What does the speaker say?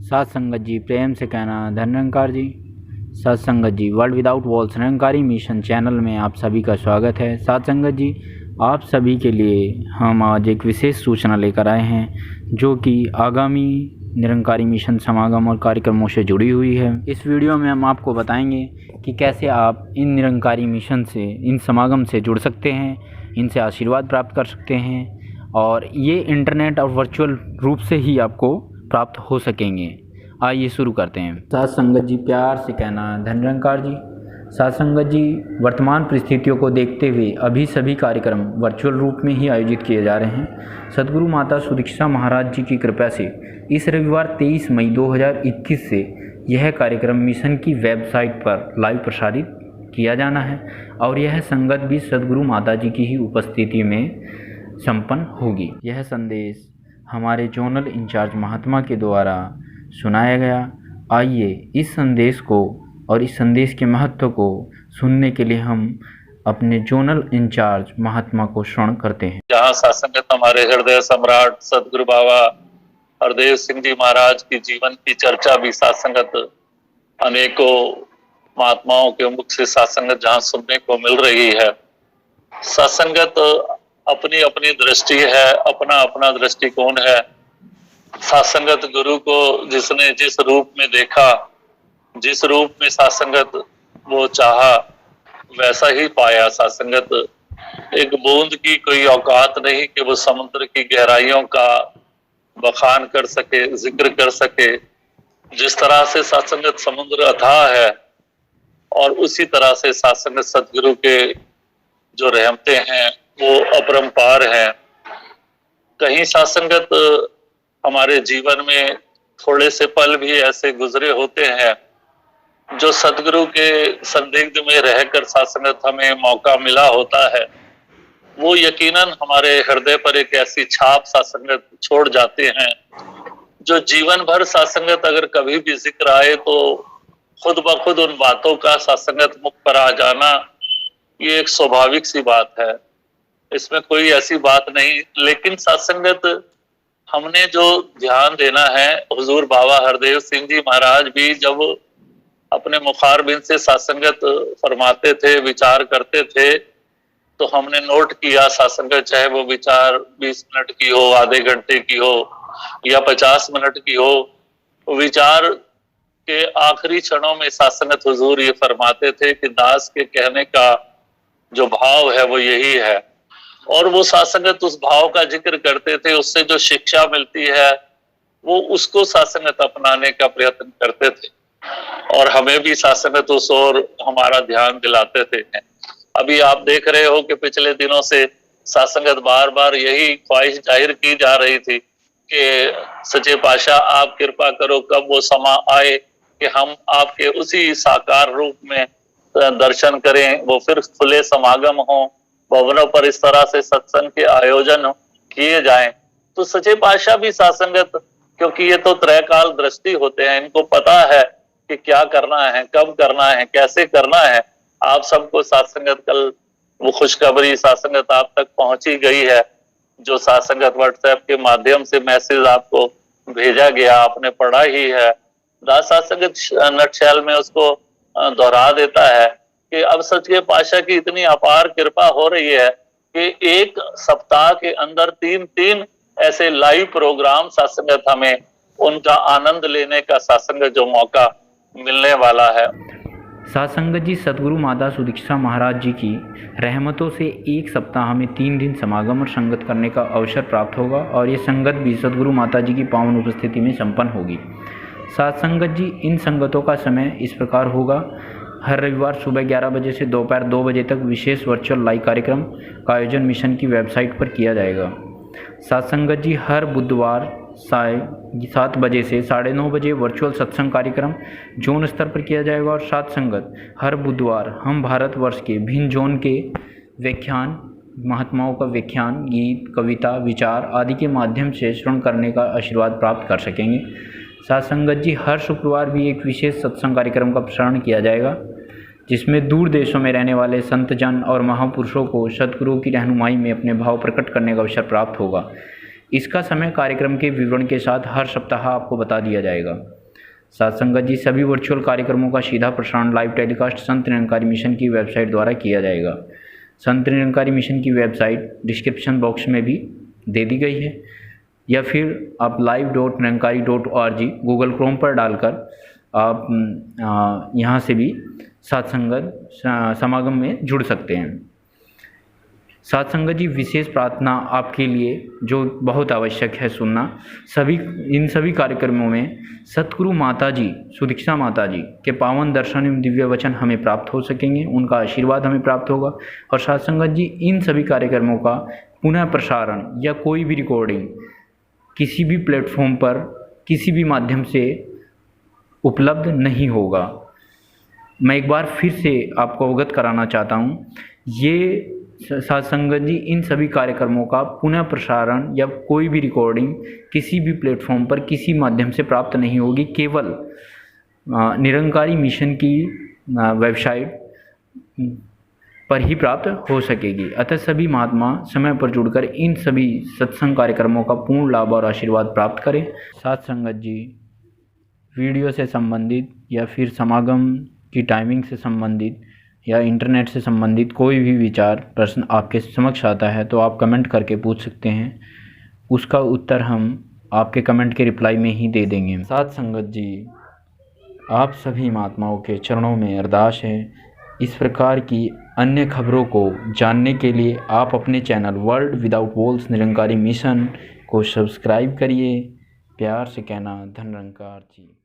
साथ संगत जी, प्रेम से कहना धन निरंकार जी। साथ संगत जी, world without walls Nirankari mission channel में आप सभी का स्वागत है। साथ संगत जी, आप सभी के लिए हम आज एक विशेष सूचना लेकर आए हैं जो कि आगामी निरंकारी मिशन समागम और कार्यक्रमों से जुड़ी हुई है। इस वीडियो में हम आपको बताएंगे कि कैसे आप इन निरंकारी मिशन से, इन समागम से जुड़ सकते हैं, इनसे आशीर्वाद प्राप्त कर सकते हैं और ये इंटरनेट और वर्चुअल रूप से ही आपको प्राप्त हो सकेंगे। आइए शुरू करते हैं। साथ संगत जी, प्यार से कहना धन निरंकार जी। साथ संगत जी, वर्तमान परिस्थितियों को देखते हुए अभी सभी कार्यक्रम वर्चुअल रूप में ही आयोजित किए जा रहे हैं। सद्गुरु माता सुदीक्षा महाराज जी की कृपा से इस रविवार 23 मई 2021 से यह कार्यक्रम मिशन की वेबसाइट पर लाइव प्रसारित किया जाना है और यह संगत भी सद्गुरु माता जी की ही उपस्थिति में संपन्न होगी। यह संदेश हमारे जोनल इंचार्ज महात्मा के द्वारा सुनाया गया। आइए इस संदेश को और इस संदेश के महत्व को सुनने के लिए हम अपने जोनल इंचार्ज महात्मा को श्रवण करते हैं। जहाँ सासंगत हमारे हृदय सम्राट सदगुरु बाबा हरदेव सिंह जी महाराज की जीवन की चर्चा भी सासंगत अनेकों महात्माओं के मुख से सासंगत जहाँ सुनने को मिल रही है। सासंगत अपनी अपनी दृष्टि है, अपना अपना दृष्टिकोण है। सासंगत गुरु को जिसने जिस रूप में देखा, जिस रूप में सासंगत वो चाहा, वैसा ही पाया। सासंगत एक बूंद की कोई औकात नहीं कि वो समुद्र की गहराइयों का बखान कर सके, जिक्र कर सके। जिस तरह से सासंगत समुद्र अथाह है और उसी तरह से सासंगत सदगुरु के जो रहमते हैं वो अपरंपार है। कहीं सासंगत हमारे जीवन में थोड़े से पल भी ऐसे गुजरे होते हैं जो सदगुरु के संदिग्ध में रहकर सासंगत हमें मौका मिला होता है। वो यकीनन हमारे हृदय पर एक ऐसी छाप सासंगत छोड़ जाते हैं जो जीवन भर सासंगत अगर कभी भी जिक्र आए तो खुद ब खुद उन बातों का सासंगत मुख पर आ जाना, ये एक स्वाभाविक सी बात है। इसमें कोई ऐसी बात नहीं। लेकिन सासंगत हमने जो ध्यान देना है, हुजूर बाबा हरदेव सिंह जी महाराज भी जब अपने मुखारबिन से सासंगत फरमाते थे, विचार करते थे, तो हमने नोट किया सासंगत चाहे वो विचार 20 मिनट की हो, आधे घंटे की हो या 50 मिनट की हो, विचार के आखिरी क्षणों में सासंगत हुजूर ये फरमाते थे कि दास के कहने का जो भाव है वो यही है। और वो सासंगत उस भाव का जिक्र करते थे, उससे जो शिक्षा मिलती है वो उसको सासंगत अपनाने का प्रयत्न करते थे और हमें भी सासंगत उस ओर हमारा ध्यान दिलाते थे। अभी आप देख रहे हो कि पिछले दिनों से सासंगत बार बार यही ख्वाहिश जाहिर की जा रही थी कि सच्चे पातशाह आप कृपा करो, कब वो समा आए कि हम आपके उसी साकार रूप में दर्शन करें, वो फिर खुले समागम हो, भवनों पर इस तरह से सत्संग के आयोजन किए जाएं। तो सच्चे पातशाह भी सासंगत, क्योंकि ये तो त्रैकाल दृष्टि होते हैं, इनको पता है कि क्या करना है, कब करना है, कैसे करना है। आप सबको सासंगत कल वो खुशखबरी सासंगत आप तक पहुंची गई है, जो सासंगत व्हाट्सएप के माध्यम से मैसेज आपको भेजा गया, आपने पढ़ा ही है। दास सासंगत नटशैल में उसको दोहरा देता है कि अब सच्चे पातशाह की इतनी अपार कृपा हो रही है कि एक सप्ताह के अंदर 3 ऐसे लाइव प्रोग्राम सासंगत हमें उनका आनंद लेने का सासंगत जो मौका मिलने वाला है। साथ संगत जी, सद्गुरु माता सुदीक्षा महाराज जी की रहमतों से एक सप्ताह हमें 3 दिन समागम और संगत करने का अवसर प्राप्त होगा और ये संगत भी सद्गुरु माता जी की पावन उपस्थिति में संपन्न होगी। साथ संगत जी, इन संगतों का समय इस प्रकार होगा। हर रविवार सुबह 11 बजे से दोपहर 2 बजे तक विशेष वर्चुअल लाइव कार्यक्रम का आयोजन मिशन की वेबसाइट पर किया जाएगा। साथ संगत जी, हर बुधवार 7 बजे से 9:30 बजे वर्चुअल सत्संग कार्यक्रम जोन स्तर पर किया जाएगा। और साथ संगत, हर बुधवार हम भारतवर्ष के भिन्न जोन के व्याख्यान, महात्माओं का व्याख्यान, गीत, कविता, विचार आदि के माध्यम से श्रवण करने का आशीर्वाद प्राप्त कर सकेंगे। साथ संगत जी, हर शुक्रवार भी एक विशेष सत्संग कार्यक्रम का प्रसारण किया जाएगा जिसमें दूर देशों में रहने वाले संत जन और महापुरुषों को सद्गुरु की रहनुमाई में अपने भाव प्रकट करने का अवसर प्राप्त होगा। इसका समय कार्यक्रम के विवरण के साथ हर सप्ताह आपको बता दिया जाएगा। साथ संगत जी, सभी वर्चुअल कार्यक्रमों का सीधा प्रसारण live telecast Sant Nirankari mission की वेबसाइट द्वारा किया जाएगा। संत निरंकारी मिशन की वेबसाइट डिस्क्रिप्शन बॉक्स में भी दे दी गई है, या फिर आप live.nirankari.org गूगल क्रोम पर डालकर आप यहाँ से भी साथ संगत समागम में जुड़ सकते हैं। साथ संगत जी, विशेष प्रार्थना आपके लिए जो बहुत आवश्यक है सुनना। इन सभी कार्यक्रमों में सतगुरु माता जी, सुदीक्षा माता जी के पावन दर्शन एवं दिव्य वचन हमें प्राप्त हो सकेंगे, उनका आशीर्वाद हमें प्राप्त होगा। और साथ संगत जी, इन सभी कार्यक्रमों का पुनः प्रसारण या कोई भी रिकॉर्डिंग किसी भी प्लेटफॉर्म पर किसी भी माध्यम से उपलब्ध नहीं होगा। मैं एक बार फिर से आपको अवगत कराना चाहता हूँ, ये साथ संगत जी, इन सभी कार्यक्रमों का पुनः प्रसारण या कोई भी रिकॉर्डिंग किसी भी प्लेटफॉर्म पर किसी माध्यम से प्राप्त नहीं होगी, केवल निरंकारी मिशन की वेबसाइट पर ही प्राप्त हो सकेगी। अतः सभी महात्मा समय पर जुड़कर इन सभी सत्संग कार्यक्रमों का पूर्ण लाभ और आशीर्वाद प्राप्त करें। साथ संगत जी, वीडियो से संबंधित या फिर समागम की टाइमिंग से संबंधित या इंटरनेट से संबंधित कोई भी विचार प्रश्न आपके समक्ष आता है तो आप कमेंट करके पूछ सकते हैं, उसका उत्तर हम आपके कमेंट के रिप्लाई में ही दे देंगे। साथ संगत जी, आप सभी महात्माओं के चरणों में अरदास है, इस प्रकार की अन्य खबरों को जानने के लिए आप अपने channel world without walls Nirankari mission को सब्सक्राइब करिए। प्यार से कहना, धन निरंकार जी।